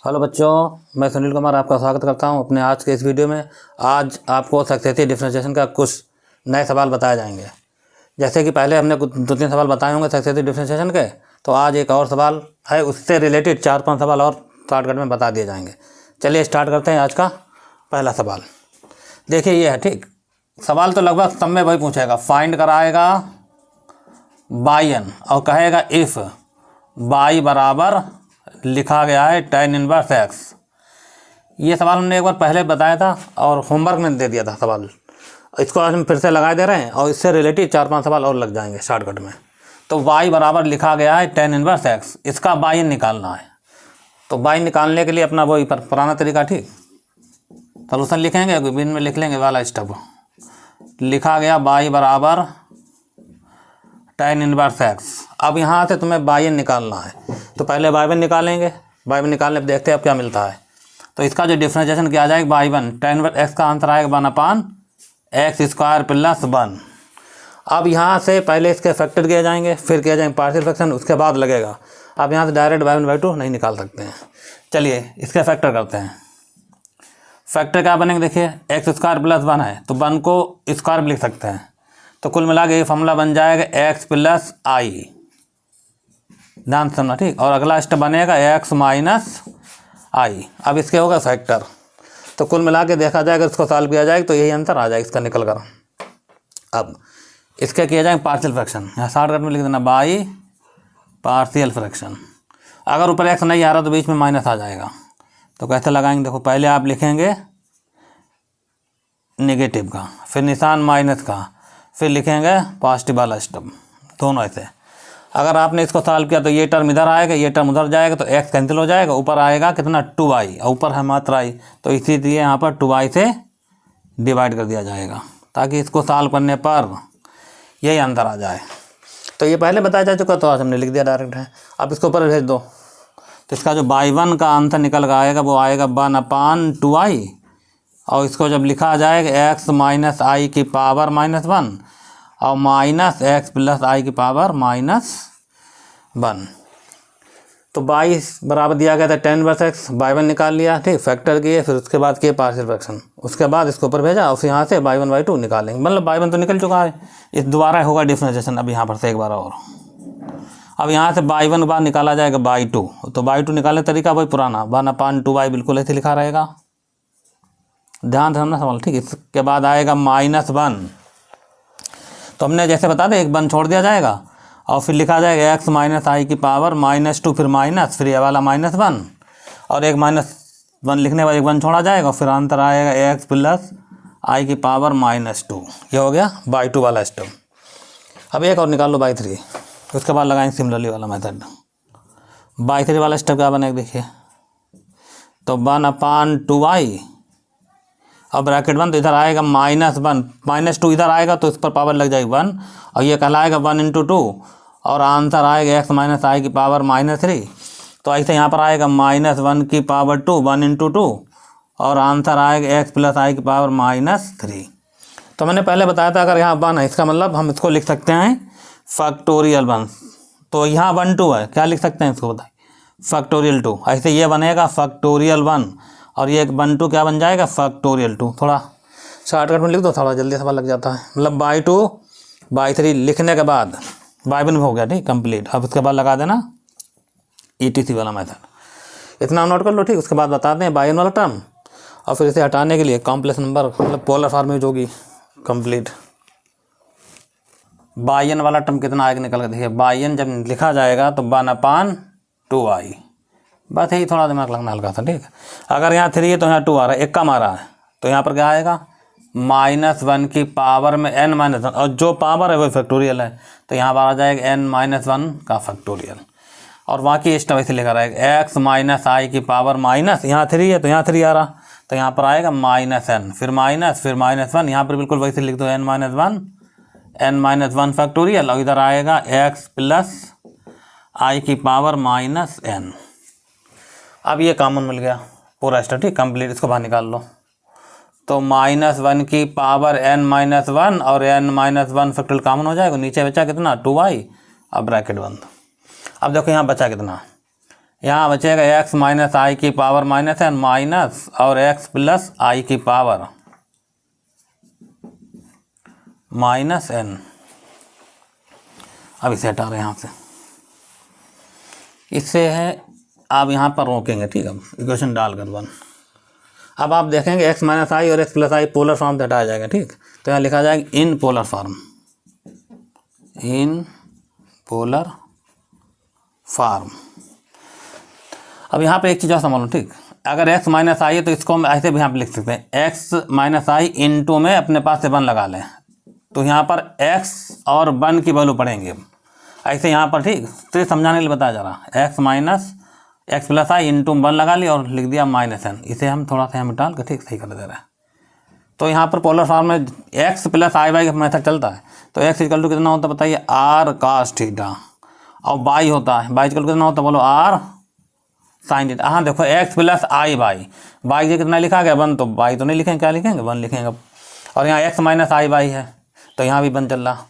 Hello बच्चों, मैं सुनील कुमार आपका स्वागत करता हूं अपने आज के इस वीडियो में। आज आपको सक्सेसिव डिफरेंशिएशन का कुछ नए सवाल बताए जाएंगे। जैसे कि पहले हमने कुछ 2-3 सवाल बताए होंगे सक्सेसिव डिफरेंशिएशन के, तो आज एक और सवाल है, उससे रिलेटेड 4-5 सवाल और शॉर्टकट में बता दिए जाएंगे। चलिए स्टार्ट करते हैं आज का पहला सवाल। देखिए ये है, ठीक सवाल तो लगभग सब में वही पूछेगा, फाइंड कराएगा बाई एन और कहेगा इफ़ बाई बराबर लिखा गया है tan इनवर्स x। ये सवाल हमने एक बार पहले बताया था और होमवर्क में दे दिया था सवाल। इसको आज हम फिर से लगा दे रहे हैं और इससे रिलेटेड 4-5 सवाल और लग जाएंगे शॉर्टकट में। तो y बराबर लिखा गया है tan इनवर्स x, इसका बाई निकालना है। तो बाई निकालने के लिए अपना वही पुराना तरीका, ठीक सोल्यूशन लिखेंगे, बिन में लिख लेंगे वाला स्टेप। लिखा गया बाई बराबर tan इनवर्स x। अब यहाँ से तुम्हें बाई निकालना है, तो पहले बाई वन निकालेंगे। बाई वन निकालने पर देखते हैं अब क्या मिलता है। तो इसका जो डिफरेंशिएशन किया जाएगा by one, tan inverse x का आंसर आएगा 1/x² + 1। अब यहाँ से पहले इसके फैक्टर किए जाएंगे, फिर किए जाएंगे पार्शियल फ्रैक्शन, उसके बाद लगेगा। अब यहाँ से direct by one by two नहीं निकाल सकते हैं। चलिए इसके फैक्टर करते हैं। फैक्टर क्या बनेंगे, देखिए x² + 1 है तो 1 को स्क्वायर भी लिख सकते हैं। तो कुल मिला के ये फॉर्मूला बन जाएगा x + i। ध्यान से समझना, ठीक। और अगला स्टेप बनेगा x - i। अब इसके होगा फैक्टर, तो कुल मिला के देखा जाएगा, इसको सॉल्व किया जाएगा तो यही आंसर आ जाएगा इसका निकल कर। अब इसके किया जाएगा पार्शियल फ्रैक्शन, यहाँ शॉर्टकट में लिख देना बाई पार्शियल फ्रैक्शन। अगर ऊपर x नहीं आ रहा तो बीच में माइनस आ जाएगा। तो कैसे लगाएंगे, देखो पहले आप लिखेंगे नेगेटिव का, फिर निशान माइनस का, फिर लिखेंगे पॉजिटिव वाला स्टेप, दोनों ऐसे। अगर आपने इसको सॉल्व किया तो ये टर्म इधर आएगा, ये टर्म उधर जाएगा, तो x कैंसिल हो जाएगा। ऊपर आएगा कितना 2i, और ऊपर है मात्र i, तो इसीलिए यहाँ पर 2i से डिवाइड कर दिया जाएगा ताकि इसको सॉल्व करने पर यही आंसर आ जाए। तो ये पहले बताया जा चुका, तो आज हमने लिख दिया डायरेक्ट है। अब इसको ऊपर भेज दो, तो इसका जो बाई वन का आंसर निकल कर आएगा वो आएगा 1/2i। और इसको जब लिखा जाएगा x - i की पावर -1 और -x + i की पावर -1। तो 22 बराबर दिया गया था tan inverse x, by one निकाल लिया, ठीक। फैक्टर किए, फिर उसके बाद किए पार्शियल फ्रैक्शन, उसके बाद इसको ऊपर भेजा और फिर यहाँ से बाई वन बाई टू निकालेंगे। मतलब बाई वन तो निकल चुका है, इस दोबारा होगा डिफरेंशिएशन। अब यहाँ पर से एक बार और, अब यहाँ से बाई वन बाद निकाला जाएगा बाई टू। तो बाई टू निकालने तरीका वही पुराना 1/2i, बिल्कुल ऐसे लिखा रहेगा। ध्यान से समझना सवाल, ठीक। इसके बाद आएगा -1। तो हमने जैसे बता दें, एक 1 छोड़ दिया जाएगा और फिर लिखा जाएगा x - i की पावर -2, फिर माइनस, फिर ये वाला -1 और एक -1 लिखने बाद एक 1 छोड़ा जाएगा, फिर आंसर आएगा x + i की पावर -2। ये हो गया बाई टू वाला स्टेप। अब एक और निकाल लो बाई थ्री, उसके बाद लगाएंगे सिमिलरली वाला मेथड। बाई थ्री वाला स्टेप क्या बनेगा, देखिए तो 1/2i और ब्रैकेट 1, तो इधर आएगा -1, -2 इधर आएगा तो इस पर पावर लग जाएगी 1 और ये कहलाएगा 1 × 2 और आंसर आएगा x - i की पावर -3। तो ऐसे यहाँ पर आएगा -1 की पावर 2, 1 × 2 और आंसर आएगा x + i की पावर -3। तो मैंने पहले बताया था अगर यहाँ 1 है इसका मतलब हम इसको लिख सकते हैं फैक्टोरियल 1। तो यहाँ 1 2 है, क्या लिख सकते हैं इसको बताइए, फैक्टोरियल 2। ऐसे ये बनेगा फैक्टोरियल 1 और ये 1 2 क्या बन जाएगा फैक्टोरियल 2। थोड़ा शॉर्टकट में लिख दो, थोड़ा जल्दी सवाल लग जाता है। मतलब बाई टू बाई थ्री लिखने के बाद बाई वन हो गया, ठीक कंप्लीट। अब उसके बाद लगा देना ETC वाला मेथड, इतना नोट कर लो, ठीक। उसके बाद बताते हैं बाई वन वाला टर्म और फिर इसे हटाने के लिए कॉम्प्लेक्स नंबर मतलब पोलर फॉर्म यूज होगी कंप्लीट। बाई एन वाला टर्म कितना आएगा निकल कर देखिए, बाई एन जब लिखा जाएगा तो 1/2i। बस यही थोड़ा दिमाग लगना हल्का सा, ठीक। अगर यहाँ 3 है तो यहाँ 2 आ रहा है, एक कम आ रहा है, तो यहाँ पर क्या आएगा -1 की पावर में n-1 और जो पावर है वो फैक्टोरियल है, तो यहाँ पर आ जाएगा n-1 का फैक्टोरियल। और बाकी स्टेप ऐसे लिखा रहेगा x - i की पावर माइनस, यहाँ 3 है तो यहाँ 3 आ रहा, तो यहाँ पर आएगा -n, फिर माइनस, फिर -1। यहाँ पर बिल्कुल वैसे लिख दो n-1 फैक्टोरियल और इधर आएगा x + i की पावर -n। अब ये कॉमन मिल गया पूरा स्टेप, ठीक कंप्लीट। इसको बाहर निकाल लो, तो -1 की पावर n-1 और n-1 फैक्टोरियल कॉमन हो जाएगा। नीचे बचा कितना 2i, अब ब्रैकेट बंद। अब देखो यहाँ बचा कितना यहाँ बचेगा एक्स माइनस आई की पावर माइनस एन माइनस और एक्स प्लस आई की पावर माइनस एन। अब इसे हटा रहे हैं यहाँ से, इससे है आप यहाँ पर रोकेंगे, ठीक है, इक्वेशन डालकर 1। अब आप देखेंगे एक्स माइनस आई और एक्स प्लस आई पोलर फॉर्म से हटाया जाएगा, ठीक। तो यहाँ लिखा जाएगा in polar form, in polar form. अब यहाँ पे एक चीज़ और समझ लो, ठीक। अगर एक्स माइनस आई है तो इसको हम ऐसे भी यहाँ पे लिख सकते हैं, एक्स माइनस आई इंटू में अपने पास से 1 लगा लें, तो यहाँ पर एक्स और 1 की वैल्यू पढ़ेंगे ऐसे यहाँ पर, ठीक। तो ये समझाने के लिए बताया जा रहा, एक्स माइनस एक्स प्लस आई इंटू 1 लगा लिया और लिख दिया माइनस एन। इसे हम थोड़ा सा यहाँ डाल के ठीक सही कर दे रहे हैं। तो यहाँ पर पोलर फॉर्म में एक्स प्लस आई वाई का मेथड चलता है, तो एक्स इक्वल टू कितना होता है बताइए, आर कास थीटा, और बाई होता है, बाई इक्वल कितना होता है बोलो, आर साइन थीटा। हाँ देखो x plus I by, by से कितना लिखा गया 1, तो बाई तो नहीं लिखेंगे, क्या लिखेंगे 1 लिखेंगे। और यहाँ एक्स माइनस आई बाई है तो यहाँ भी 1 चल रहा।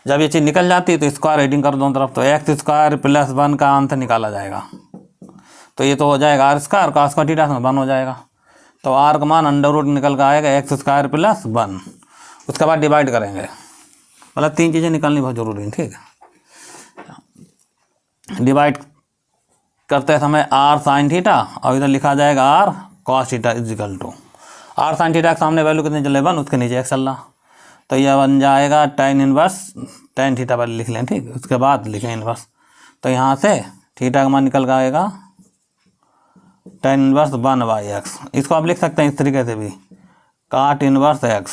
जब ये चीज़ निकल जाती है तो स्क्वायर रीडिंग कर दोनों तरफ, तो एक्स स्क्वायर प्लस 1 का आंसर निकाला जाएगा। तो ये तो हो जाएगा आर स्क्वायर, कास का थीटा 1 हो जाएगा। तो आर का मान अंडर रूट निकल कर आएगा एक्स स्क्वायर प्लस 1। उसके बाद डिवाइड करेंगे, मतलब 3 चीज़ें निकालनी बहुत ज़रूरी है, ठीक है। डिवाइड करते समय आर साइन थीटा और इधर लिखा जाएगा r cos theta equal to r sine theta के सामने वैल्यू कितनी चले 1, उसके नीचे एक्स चल रहा, तो यह बन जाएगा tan इनवर्स tan थीटा पर लिख लें, ठीक। उसके बाद लिखें इनवर्स, तो यहाँ से थीटा का मान निकल कर आएगा tan इनवर्स 1/x। इसको आप लिख सकते हैं इस तरीके से भी, काट इनवर्स x।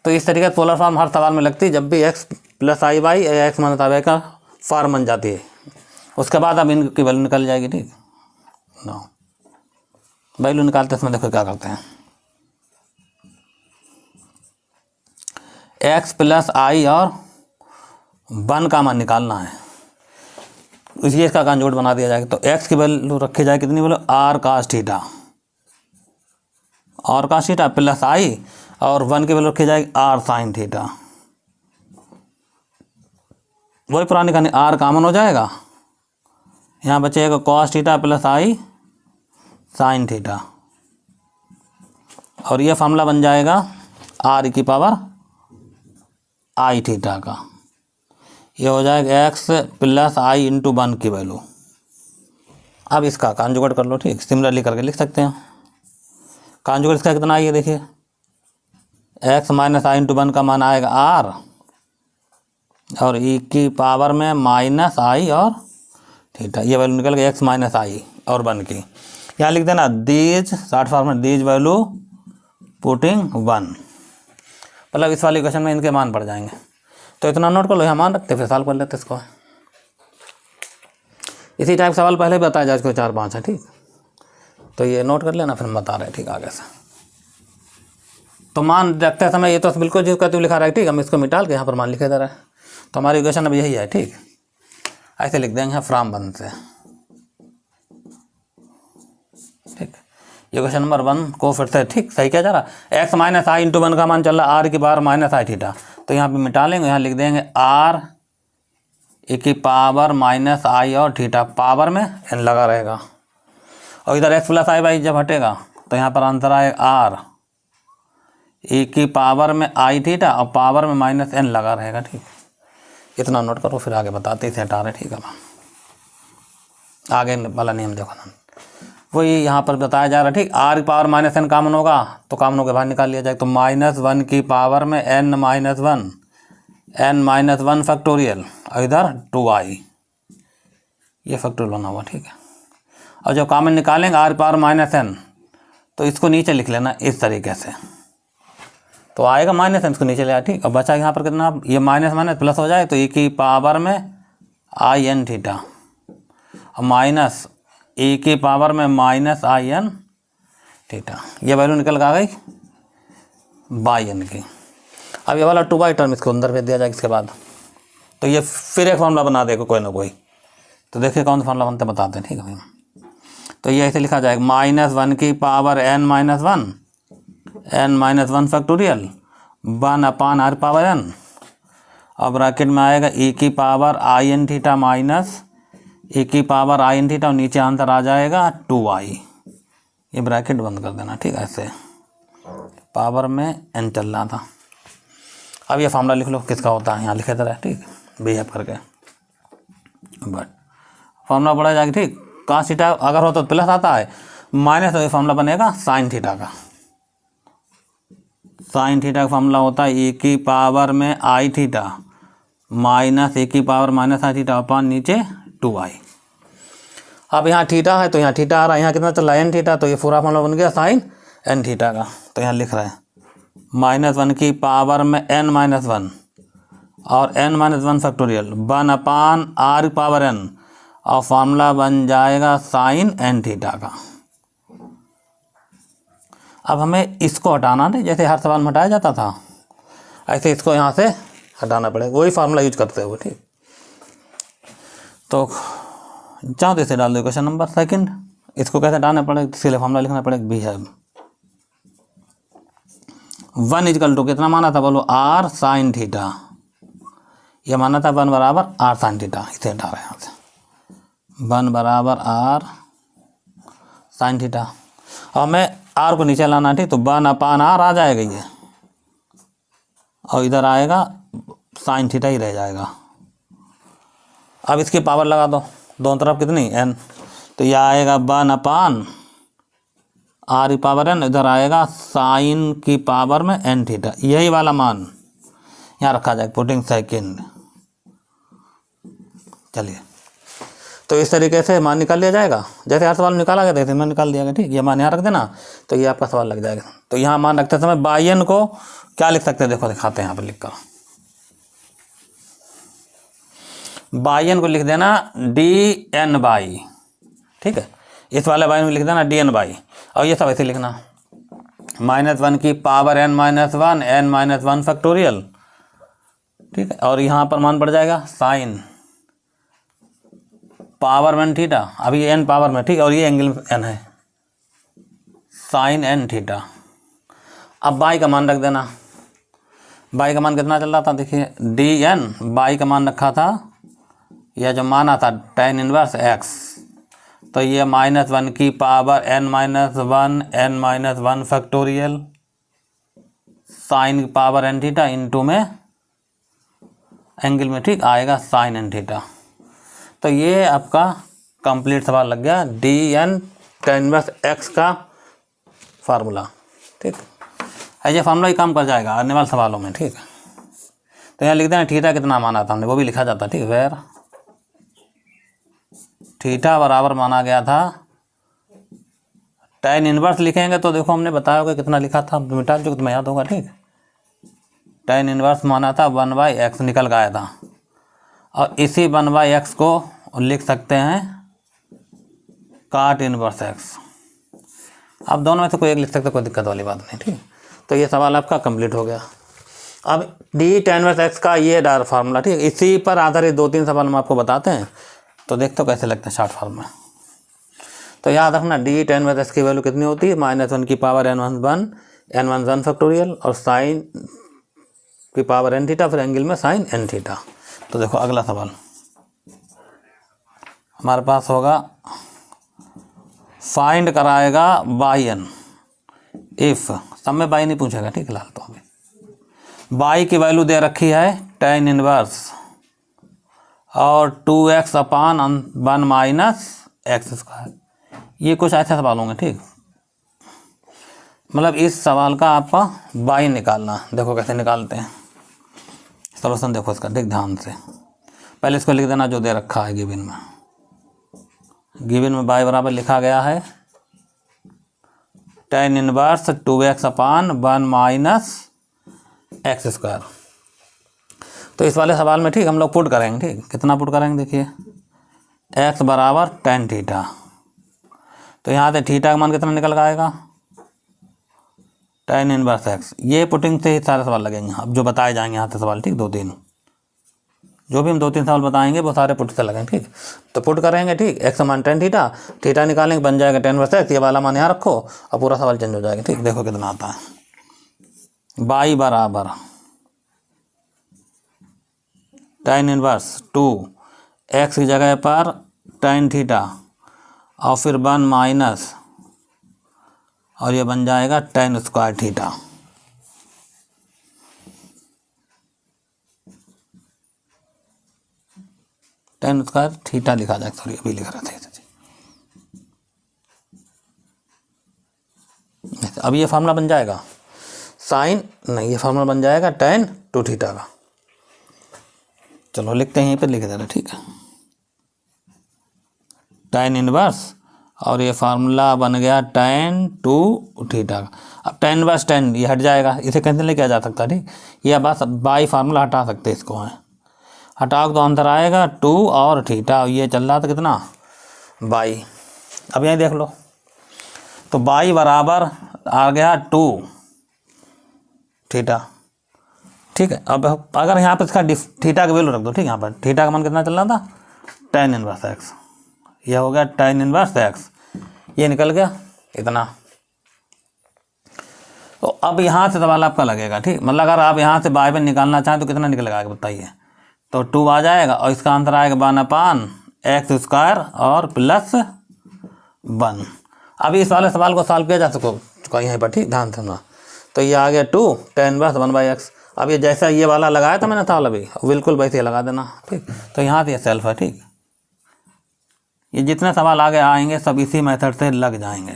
तो इस तरीके से पोलर फॉर्म हर सवाल में लगती है जब भी x प्लस आई बाई या एक्स माइनस आई बाई का फॉर्म बन जाती है। उसके बाद अब इनकी वैल्यू निकल जाएगी, ठीक। नो वैल्यू निकालते समय देखो क्या करते हैं, एक्स प्लस आई और 1 का मान निकालना है, इसलिए इसका कंजूट बना दिया जाएगा। तो एक्स की वैल्यू रखी जाए कितनी बोलो, r cos theta, r cos theta plus i, और 1 की वैल्यू रखी जाएगी आर साइन थीटा। वही पुरानी कहानी, आर कॉमन हो जाएगा, यहाँ बचेगा कॉस थीटा प्लस आई साइन थीटा, और ये फार्मूला बन जाएगा आर की पावर आई थीटा का। ये हो जाएगा एक्स प्लस आई इंटू 1 की वैल्यू। अब इसका कॉन्जुगेट कर लो, ठीक। सिमिलरली करके लिख सकते हैं, कॉन्जुगेट इसका कितना आइए देखिए, एक्स माइनस आई इंटू 1 का मान आएगा आर, और ई की पावर में माइनस आई और थीटा। ये वैल्यू निकल गई एक्स माइनस आई और 1 की। यहाँ लिख देना दीज शॉर्ट फॉर्म में, दीज वैल्यू पुटिंग 1, मतलब इस वाले क्वेश्चन में इनके मान पड़ जाएंगे। तो इतना नोट कर लो, यहाँ मान रखते फिर सॉल्व कर लेते इसको। इसी टाइप सवाल पहले भी बताया जाए, इसको 4-5 है, ठीक। तो ये नोट कर लेना, फिर हम बता रहे हैं, ठीक, आगे से। तो मान रखते समय ये तो बिल्कुल जिसका तू लिखा रहा है, ठीक। हम इसको मिटाल के यहाँ पर मान लिखे दे रहा है, तो हमारी इक्वेशन अब यही है, ठीक। ऐसे लिख देंगे फ्रॉम 1 से, ठीक। ये क्वेश्चन नंबर 1 को फिर से ठीक सही क्या जा रहा, एक्स माइनस आई इंटू 1 का मान चल रहा आर की पावर माइनस आई थीटा। तो यहाँ पे मिटा लेंगे, यहाँ लिख देंगे आर ए की पावर माइनस आई और थीटा, पावर में एन लगा रहेगा, और इधर एक्स प्लस आई बाई जब हटेगा तो यहाँ पर आंसर आएगा आर ए की पावर में आई थीटा और पावर में माइनस एन लगा रहेगा, ठीक। इतना नोट करो, फिर आगे बताते इसे हटा रहे, ठीक है। आगे वाला नियम देखो ना, वही यहाँ पर बताया जा रहा है, ठीक। आर की पावर माइनस एन कॉमन होगा तो कॉमन होकर बाहर निकाल लिया जाए, तो -1 की पावर में n माइनस 1 फैक्टोरियल, और इधर 2i, ये फैक्टोरियल बना हुआ, ठीक है। और जब कॉमन निकालेंगे आर की पावर माइनस एन, तो इसको नीचे लिख लेना इस तरीके से, तो आएगा माइनस एन, इसको नीचे ले आया, ठीक। अब बचा यहाँ पर कितना, ये माइनस माइनस प्लस हो जाए, तो ए की पावर में आई एन थीटा और माइनस ए की पावर में माइनस आई एन थीटा। ये वैल्यू निकल आ गई बाई एन की। अब ये वाला 2 टर्म इसको अंदर भेज दिया जाए इसके बाद, तो ये फिर एक फार्मूला बना देगा कोई ना कोई, तो देखिए कौन सा फार्मूला बनता है बताते हैं, ठीक है भैया। तो ये ऐसे लिखा जाएगा -1 की power n-1 factorial 1/r power n, अब ब्रैकेट में आएगा e की power i n theta minus e की पावर आई इन थीटा और नीचे आंसर आ जाएगा 2i। ये ब्रैकेट बंद कर देना, ठीक है। ऐसे पावर में n चल रहा था। अब ये फार्मूला लिख लो किसका होता है, यहाँ लिखे तरह, ठीक, बिहेव करके। बट फार्मूला बढ़ा जाएगा, ठीक। cos थीटा अगर हो तो प्लस आता है, माइनस तो ये फार्मूला बनेगा साइन थीटा का। साइन थीटा का फार्मूला होता है e की पावर में आई थीटा माइनस e की पावर माइनस आई थीटा अपॉन नीचे 2i। अब यहाँ थीटा है तो यहाँ थीटा आ रहा है, यहाँ कितना चला n थीटा, तो ये पूरा फार्मूला बन गया साइन n थीटा का। तो यहाँ लिख रहे हैं -1 की पावर में n माइनस 1 और n माइनस 1 फैक्टोरियल 1 अपान r पावर n, और फार्मूला बन जाएगा साइन n थीटा का। अब हमें इसको हटाना नहीं, जैसे हर सवाल में हटाया जाता था, ऐसे इसको यहाँ से हटाना पड़ेगा, वही फार्मूला यूज करते हुए, ठीक। तो चाहो तो इसे डाल दो क्वेश्चन नंबर सेकंड। इसको कैसे हटाना पड़ेगा, इसके फार्मूला लिखना पड़ेगा बिहेव 1 इजकल टू कितना माना था, बोलो r साइन थीटा। यह माना था 1 बराबर r साइन थीटा, इसे हटा रहे हैं यहाँ से 1 बराबर r साइन थीटा। और हमें r को नीचे लाना, ठीक, तो 1 अपान r आ जाएगा ये, और इधर आएगा साइन थीटा ही रह जाएगा। अब इसकी पावर लगा दो दोनों तरफ, कितनी n, तो यह आएगा 1 अपान r पावर n, इधर आएगा साइन की पावर में n थीटा। यही वाला मान यहाँ रखा जाएगा, पुटिंग सेकंड। चलिए, तो इस तरीके से मान निकाल लिया जाएगा, जैसे हर सवाल निकाला गया था मान निकाल दिया गया, ठीक। ये मान यहाँ रख देना, तो ये आपका सवाल लग जाएगा। तो यहाँ मान रखते समय बाई एन को क्या लिख सकते हैं, देखो दिखाते हैं यहाँ पर लिख कर। बाई एन को लिख देना डी एन बाई, ठीक है। इस वाले बाई में लिख देना डी एन बाई, और ये सब ऐसे लिखना -1 की power n minus 1 n minus 1 factorial, ठीक है। और यहाँ पर मान पड़ जाएगा साइन पावर में थीटा, अभी ये n पावर में, ठीक, और ये एंगल n है, साइन n थीटा। अब बाई का मान रख देना, बाई का मान कितना चल रहा था, देखिए डी एन बाई का मान रखा था, यह जो माना था tan इनवर्स x, तो ये -1 की power n minus 1 n minus 1 factorial sine की पावर n थीटा इंटू में एंगल में, ठीक, आएगा साइन n थीटा। तो ये आपका कंप्लीट सवाल लग गया d n tan inverse x का फार्मूला, ठीक। ऐसे फार्मूला ही काम कर जाएगा आने वाले सवालों में, ठीक। तो यहाँ लिखते हैं थीटा कितना माना था हमने, वो भी लिखा जाता, ठीक। वेर थीटा बराबर माना गया था tan इनवर्स, लिखेंगे तो देखो हमने बताया होगा कितना लिखा था, मिटा जो तुम्हें याद होगा, ठीक। tan इनवर्स माना था 1/x निकल गया था, और इसी 1/x को लिख सकते हैं cot इनवर्स x। आप दोनों में से कोई एक लिख सकते, कोई दिक्कत वाली बात नहीं, ठीक। तो ये सवाल आपका कंप्लीट हो गया। अब डी tan इनवर्स x का ये डार फार्मूला, ठीक, इसी पर आधारित 2-3 सवाल हम आपको बताते हैं, तो देखते हो कैसे लगते हैं शॉर्ट फॉर्म में। तो याद रखना डी tan इनवर्स x की वैल्यू कितनी होती है, -1 की पावर n1 फैक्टोरियल और साइन की पावर n थीटा, फिर एंगल में साइन n थीटा। तो देखो अगला सवाल हमारे पास होगा, फाइंड कराएगा बाई एन इफ, सब में बाई नहीं पूछेगा, ठीक। लाल तो अभी बाई की वैल्यू दे रखी है tan इनवर्स और 2x अपान 1 माइनस एक्स स्क्वायर। ये कुछ ऐसे सवाल होंगे, ठीक। मतलब इस सवाल का आपका बाई निकालना, देखो कैसे निकालते हैं, सॉल्यूशन देखो इसका, ठीक, ध्यान से। पहले इसको लिख देना जो दे रखा है गिवन में। गिवन में बाई बराबर लिखा गया है tan इनवर्स 2x अपान 1 माइनस एक्स स्क्वायर। तो इस वाले सवाल में, ठीक, हम लोग पुट करेंगे, ठीक। कितना पुट करेंगे, देखिए x बराबर tan थीटा, तो यहाँ से थीटा का मान कितना निकल के आएगा, tan इनवर्स x। ये पुटिंग से ही सारे सवाल लगेंगे अब जो बताए जाएंगे यहाँ से सवाल, ठीक। 2-3 जो भी हम 2-3 सवाल बताएंगे वो सारे पुट से लगेंगे, ठीक। तो पुट करेंगे, ठीक, x मान tan थीटा, थीटा निकालेंगे बन जाएगा tan इनवर्स x, ये वाला मान यहाँ रखो और पूरा सवाल चेंज हो जाएगा, ठीक। देखो कितना आता है, बाई बराबर tan इनवर्स 2 x की जगह पर टेन थीटा और फिर 1 माइनस, और ये बन जाएगा ten square theta. Ten square theta लिखा जाए, सॉरी अभी लिख रहे थे। अब ये फार्मूला बन जाएगा साइन, नहीं ये फार्मूला बन जाएगा टेन टू थीटा का। चलो लिखते हैं, यहीं पे लिख दे रहे, ठीक है, टेन इनवर्स, और ये फार्मूला बन गया टेन टू थीटा का। अब टेन इनवर्स टेन ये हट जाएगा, इसे कैंसिल नहीं किया जा सकता, ठीक, ये बस बाई फार्मूला हटा सकते इसको है, हटाओ तो अंदर आएगा टू और थीटा, ये चल रहा था कितना बाई। अब यहीं देख लो, तो बाई बराबर आ गया टू थीटा, ठीक है। अब अगर यहाँ पर इसका थीटा का वैल्यू रख दो, ठीक, यहाँ पर थीटा का मान कितना चल रहा था, टेन इनवर्स एक्स, यह हो गया टेन इनवर्स एक्स, ये निकल गया इतना। तो अब यहाँ से सवाल आपका लगेगा, ठीक, मतलब अगर आप यहाँ से बाई में निकालना चाहें तो कितना निकलेगा बताइए, तो टू आ जाएगा और इसका आंसर आएगा 1/x स्क्वायर और प्लस 1। अभी इस वाले सवाल को सॉल्व किया जा चुका यहीं पर, ठीक, ध्यान से सुनना। तो ये आ गया टू टेन इनवर्स 1/x। अब ये जैसा ये वाला लगाया था मैंने सवाल अभी, बिल्कुल वैसे लगा देना, ठीक। तो यहाँ से ये सेल्फ है, ठीक, ये जितने सवाल आगे आएंगे सब इसी मेथड से लग जाएंगे।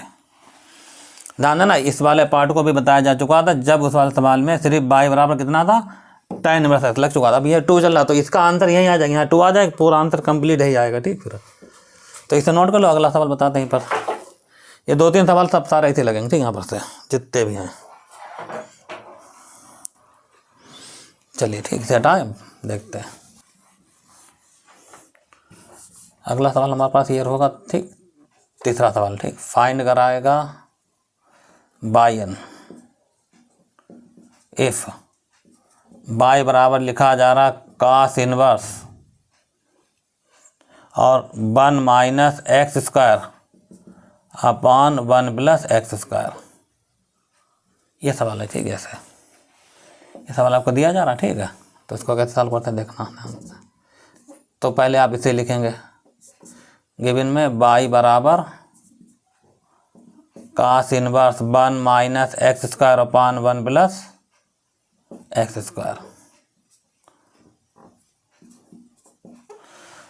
ध्यान देना, इस वाले पार्ट को भी बताया जा चुका था जब उस वाले सवाल में सिर्फ बाई बराबर कितना था, टेन इनवर्स एक्स लग चुका था। अब ये टू चल रहा, तो इसका आंसर यहीं आ जाएगा, यहाँ टू आ जाएगा, पूरा आंसर कंप्लीट ही आएगा, ठीक। फिर तो इसे नोट कर लो, अगला सवाल बताते हैं पर, ये 2-3 सवाल सब सारे ऐसे लगेंगे, ठीक, यहाँ पर से जितने भी हैं। चलिए ठीक से हटाए, देखते हैं अगला सवाल हमारे पास ये होगा, ठीक, तीसरा सवाल, ठीक, फाइंड कराएगा बाई एन इफ बाई बराबर लिखा जा रहा कास इनवर्स और 1 minus x square upon 1 plus x square, ये सवाल है, ठीक है। ऐसे ये सवाल आपको दिया जा रहा, ठीक है, तो इसको कैसे सॉल्व करते हैं देखना। तो पहले आप इसे लिखेंगे, गिवन में बाई बराबर cos inverse 1 minus x square upon 1 plus x square.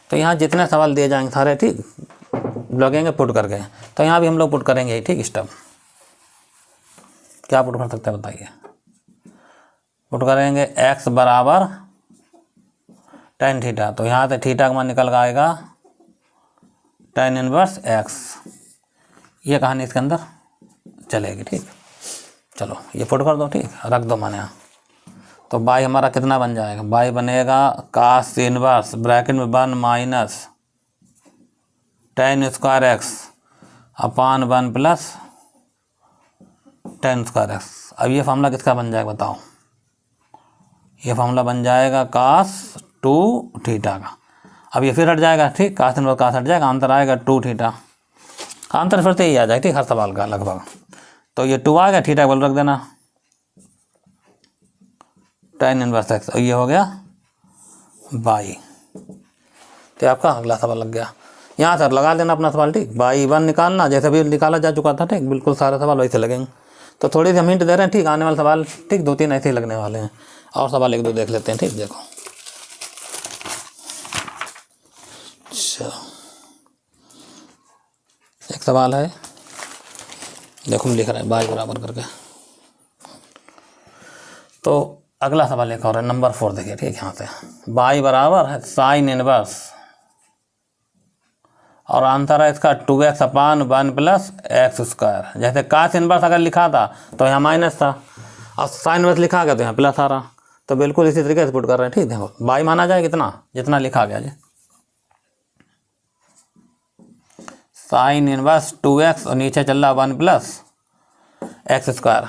तो यहाँ जितने सवाल दिए जाएंगे सारे, ठीक, लगेंगे पुट करके, तो यहाँ भी हम लोग पुट करेंगे, ठीक। स्टेप क्या पुट कर सकते हैं बताइए, पुट करेंगे x बराबर टेन थीटा, तो यहाँ से थीटा का मान निकल आएगा टेन इनवर्स x, ये कहानी इसके अंदर चलेगी, ठीक। चलो ये पुट कर दो, ठीक, रख दो माने यहाँ। तो बाई हमारा कितना बन जाएगा, बाई बनेगा कास इनवर्स ब्रैकेट में 1 minus ten square x upon 1 plus ten square x. अब ये फार्मूला किसका बन जाएगा बताओ, ये फार्मूला बन जाएगा कास टू थीटा का। अब ये फिर हट जाएगा, ठीक, कास इनवर्स कास हट जाएगा, आंसर आएगा टू थीटा, आंसर फिर से ही आ जाएगा, ठीक, हर सवाल का लगभग। तो ये टू आ गया, थीटा बोल रख देना टेन इनवर्स एक्स, और ये हो गया बाई। तो आपका अगला सवाल लग गया, यहाँ सर लगा देना अपना सवाल, ठीक, बाई 1 निकालना जैसे भी निकाला जा चुका था, ठीक, बिल्कुल सारे सवाल वैसे लगेंगे। तो थोड़ी सी हम हिंट दे रहे हैं, ठीक, आने वाले सवाल, ठीक, 2-3 ऐसे ही लगने वाले हैं, और सवाल 1-2 देख लेते हैं, ठीक। देखो अच्छा, एक सवाल है, देखो हम लिख रहे हैं बाई बराबर करके। तो अगला सवाल एक और है, नंबर 4 देखिए, ठीक, यहाँ से बाई बराबर है साइन इनवर्स और आंसर है इसका 2x upon 1 plus x square. जैसे कास इनवर्स अगर लिखा था तो यहाँ माइनस था, और साइन इनवर्स लिखा गया तो यहाँ प्लस आ रहा, तो बिल्कुल इसी तरीके से पुट कर रहे हैं, ठीक। देखो बाई माना जाए कितना, जितना लिखा गया जी, साइन इनवर्स 2x और नीचे चल रहा 1 प्लस एक्स स्क्वायर।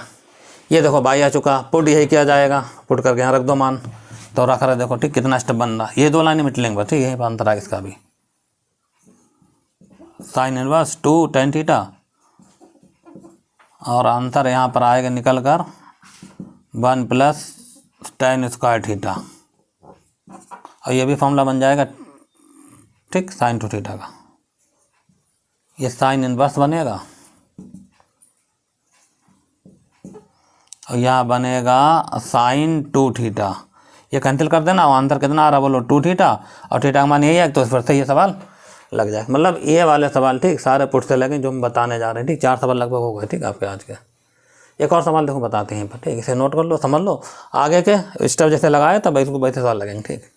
ये देखो बाई आ चुका, पुट यही किया जाएगा, पुट करके यहाँ रख दो मान, तो रख रहे देखो, ठीक, कितना स्टेप बन रहा, ये 2 लाइन मिट लेंगे, ठीक, यही पर अंतर आएगा इसका भी। साइन इनवर्स 2 टेन थीटा और आंसर यहाँ पर आएगा निकल कर 1 प्लस टेन स्क्वायर थीटा, और ये भी फॉर्मूला बन जाएगा, ठीक, साइन टू थीटा का। ये साइन इनवर्स बनेगा और यहाँ बनेगा साइन 2 थीटा। ये कैंसिल कर देना और आंसर कितना आ रहा बोलो 2 थीटा, और थीटा का मान यही है, तो फिर से ये सवाल लग जाए। मतलब ये वाले सवाल ठीक सारे पुट से लगे जो हम बताने जा रहे हैं। ठीक 4 सवाल लगभग हो गए ठीक आपके आज के। एक और सवाल देखो बताते हैं पर, ठीक इसे नोट कर लो, समझ लो, आगे के स्टेप जैसे लगाए तब इसको वैसे सवाल लगेंगे। ठीक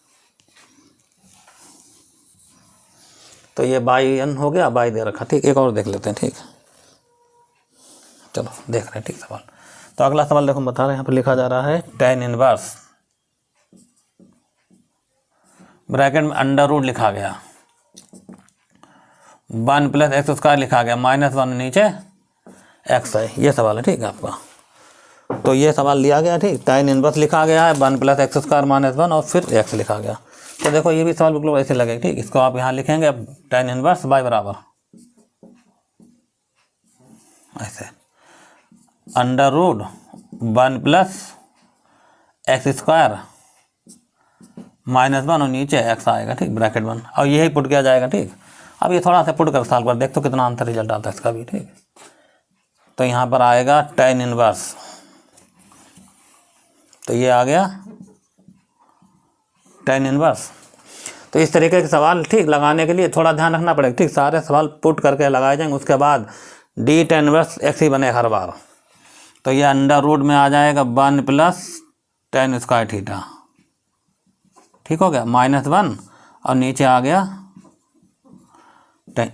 तो ये बाई एन हो गया, बाई दे रखा। ठीक एक और देख लेते हैं। ठीक चलो देख रहे हैं ठीक सवाल। तो अगला सवाल देखो बता रहे हैं, यहाँ पर लिखा जा रहा है tan इनवर्स ब्रैकेट में अंडर रूट लिखा गया 1 + x² लिखा गया -1 नीचे x है। ये सवाल है ठीक है आपका। तो ये सवाल लिया गया ठीक, tan इनवर्स लिखा गया है 1 + x² - 1 और फिर x लिखा गया। तो देखो ये भी सवाल बिल्कुल ऐसे लगेगा ठीक। इसको आप यहाँ लिखेंगे tan इनवर्स y बराबर ऐसे अंडर रूट 1 + x² -1 और नीचे x आएगा ठीक ब्रैकेट 1, और यही पुट किया जाएगा ठीक। अब ये थोड़ा सा पुट कर साल पर देख तो कितना अंतर रिजल्ट आता है इसका भी ठीक। तो यहाँ पर आएगा tan इनवर्स, तो ये आ गया tan इनवर्स। तो इस तरीके के सवाल ठीक लगाने के लिए थोड़ा ध्यान रखना पड़ेगा ठीक। सारे सवाल पुट करके लगाए जाएंगे, उसके बाद d tan इनवर्स x ही बने हर बार। तो ये अंडर रूट में आ जाएगा 1 + tan² थीटा, ठीक हो गया -1 और नीचे आ गया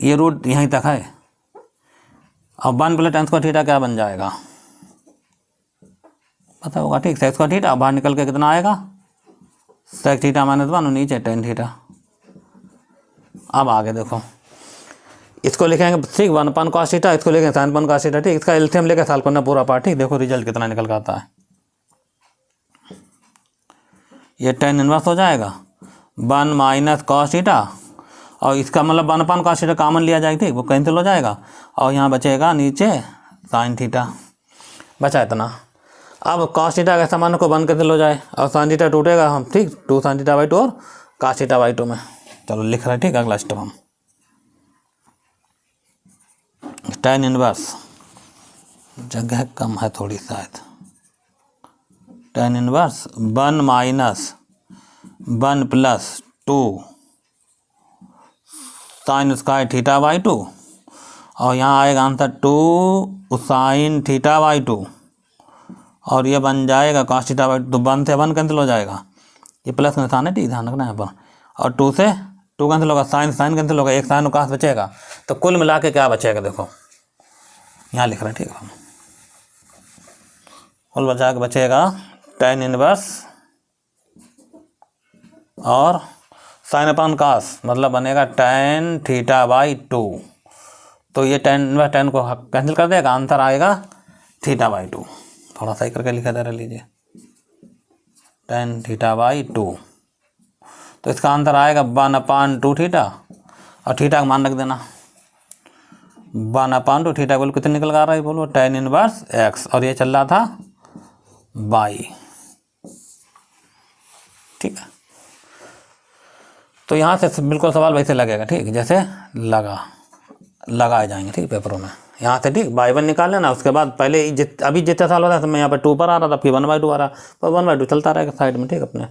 ये रूट यहीं तक है, और 1 + tan² थीटा क्या बन जाएगा पता होगा ठीक, sec² थीटा। बाहर निकल के कितना आएगा sec थीटा -1 और नीचे tan थीटा। अब आगे देखो इसको लिखेंगे ठीक 1 cos थीटा, इसको लिखेंगे sin cos थीटा ठीक। इसका एलसीएम लेकर सॉल्व करना पूरा पार्ट ठीक। देखो रिजल्ट कितना निकल कर आता है। ये tan इनवर्स हो जाएगा 1 - cos थीटा, और इसका मतलब 1 cos थीटा कॉमन लिया जाएगा ठीक, वो कैंसिल हो जाएगा, और यहाँ बचेगा नीचे sin थीटा, बचा इतना। अब cos थीटा का सामान को 1 कैंसिल हो जाए और sin थीटा टूटेगा हम ठीक 2 sin थीटा/2 और cos थीटा/2 में। चलो लिख रहे हैं ठीक। अगला स्टेप हम tan इनवर्स, जगह कम है थोड़ी शायद, tan इनवर्स 1 - 1 + 2 sin² थीटा/2, और यहाँ आएगा आंसर 2 sin थीटा/2, और ये बन जाएगा cos थीटा/2। तो 1 से 1 कैंसिल हो जाएगा, ये प्लस का निशान है ठीक ध्यान रखना है यहाँ पर, और 2 से 2 कैंसिल होगा, साइन कैंसिल होगा, एक साइन और cos बचेगा। तो कुल मिला के क्या बचेगा देखो यहाँ लिख रहे हैं ठीक है। कुल बचा के बचेगा tan इनवर्स और sin cos, मतलब बनेगा tan थीटा/2। तो ये tan को कैंसिल कर देगा, आंसर आएगा थीटा/2। थोड़ा सही करके लिखा दे रहा लीजिए tan थीटा/2। तो इसका आंसर आएगा 1/2 थीटा, और थीटा का मान रख देना 1/2 थीटा। बोलो कितने निकल आ रहा है बोलो tan इनवर्स x, और ये चल रहा था y ठीक है। तो यहाँ से बिल्कुल सवाल वैसे लगेगा ठीक, जैसे लगाए जाएंगे ठीक पेपरों में। यहाँ से ठीक y1 निकाल लेना, उसके बाद पहले अभी जितना साल होता है मैं यहाँ पर 2 पर आ रहा था, फिर 1/2 आ रहा, पर 1/2 चलता रहेगा साइड में ठीक अपने।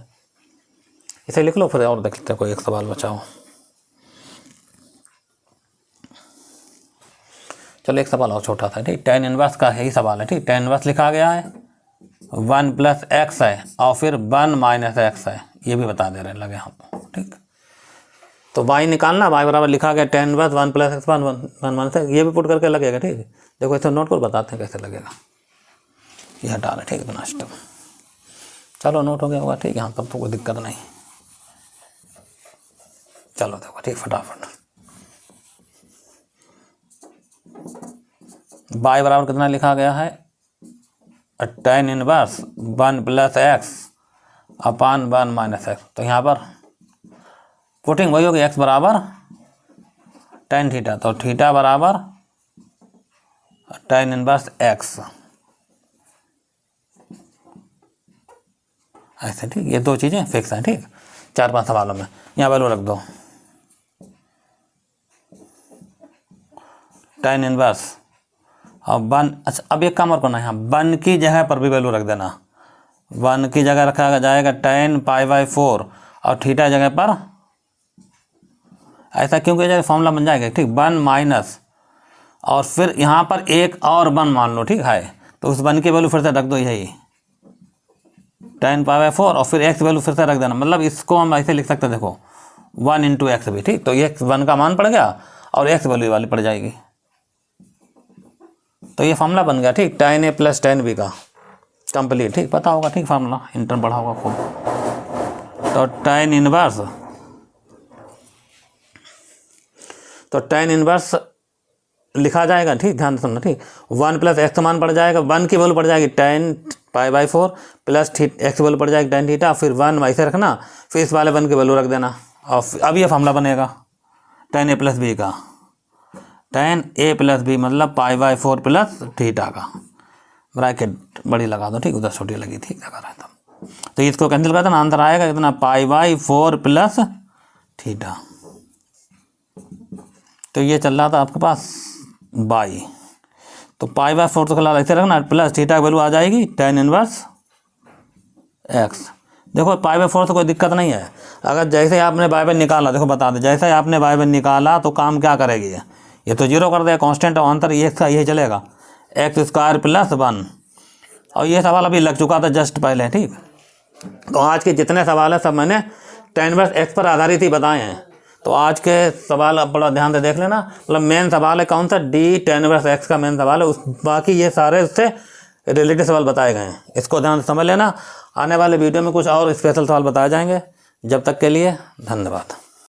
इसे लिख लो फिर और देख लेते कोई एक सवाल बचाओ। चलो एक सवाल और छोटा था ठीक, tan इनवर्स का यही सवाल है ठीक। tan इनवर्स लिखा गया है 1 + x है और फिर 1 - x है, ये भी बता दे रहे लगे हम ठीक। तो y निकालना, y बराबर लिखा गया tan इनवर्स 1 + x 1 - x, ये भी पुट करके लगेगा ठीक। देखो इसे नोट कर बताते हैं कैसे लगेगा। ये हटा रहे ठीक इतना स्टेप, चलो नोट हो गया होगा ठीक। यहाँ तब तो कोई दिक्कत नहीं। चलो देखो ठीक फटाफट y बराबर कितना लिखा गया है tan इनवर्स 1 + x अपान 1 - x। तो यहाँ पर पुटिंग वही होगी x बराबर tan थीटा, तो थीटा बराबर tan इनवर्स x ऐसे ठीक। ये 2 चीज़ें फिक्स हैं ठीक 4-5 सवालों में। यहाँ वैल्यू रख दो tan इनवर्स और 1। अच्छा अब एक काम और करना है, यहाँ 1 की जगह पर भी वैल्यू रख देना। 1 की जगह रखा जाएगा tan π/4 और थीटा जगह पर, ऐसा क्यों किया जाए, फॉर्मूला बन जाएगा ठीक। 1 माइनस और फिर यहाँ पर एक और 1 मान लो ठीक है, तो उस 1 की वैल्यू फिर से रख दो यही tan π/4 और फिर x वैल्यू फिर से रख देना। मतलब इसको हम ऐसे लिख सकते हैं, देखो 1 × x भी ठीक। तो ये 1 का मान पड़ गया और x वैल्यू वाली पड़ जाएगी, तो ये फॉर्मूला बन गया ठीक, tan a + tan b का कंप्लीट ठीक। पता होगा ठीक फार्मूला, इंटर पढ़ा होगा खूब। तो tan इनवर्स लिखा जाएगा ठीक, ध्यान से सुनना ठीक। 1 + x का मान पड़ जाएगा, 1 की वैल्यू पड़ जाएगी tan π/4 प्लस x वैल्यू पड़ जाएगी tan थीटा, फिर 1 ऐसे रखना, फिर इस वाले 1 की वैल्यू रख देना और अब ये फॉर्मूला बनेगा tan a + b का। tan a + b मतलब π/4 प्लस थीटा का, ब्रैकेट बड़ी लगा दो ठीक, उधर छोटी लगी ठीक लगा रहा था। तो इसको कैंसिल कर देना, आंसर आएगा कितना π/4 प्लस थीटा। तो ये चल रहा था आपके पास बाई, तो π/4 तो खिलाफ ऐसे रखना, प्लस थीटा की वैल्यू आ जाएगी tan इनवर्स x। देखो π/4 तो कोई दिक्कत नहीं है, अगर जैसे आपने बाय निकाला, देखो बता दें, जैसे ही आपने बाय निकाला तो काम क्या करेगी, ये तो 0 कर देगा कांस्टेंट, और आंसर ये इसका यही चलेगा x² + 1। और ये सवाल अभी लग चुका था जस्ट पहले ठीक। तो आज के जितने सवाल हैं सब मैंने tan इनवर्स x पर आधारित ही बताए हैं। तो आज के सवाल अब बड़ा ध्यान से देख लेना, मतलब मेन सवाल है कौन सा, D tan इनवर्स x का मेन सवाल है, उस बाकी ये सारे उससे रिलेटेड सवाल बताए गए हैं, इसको ध्यान से समझ लेना। आने वाले वीडियो में कुछ और स्पेशल सवाल बताए जाएंगे। जब तक के लिए धन्यवाद।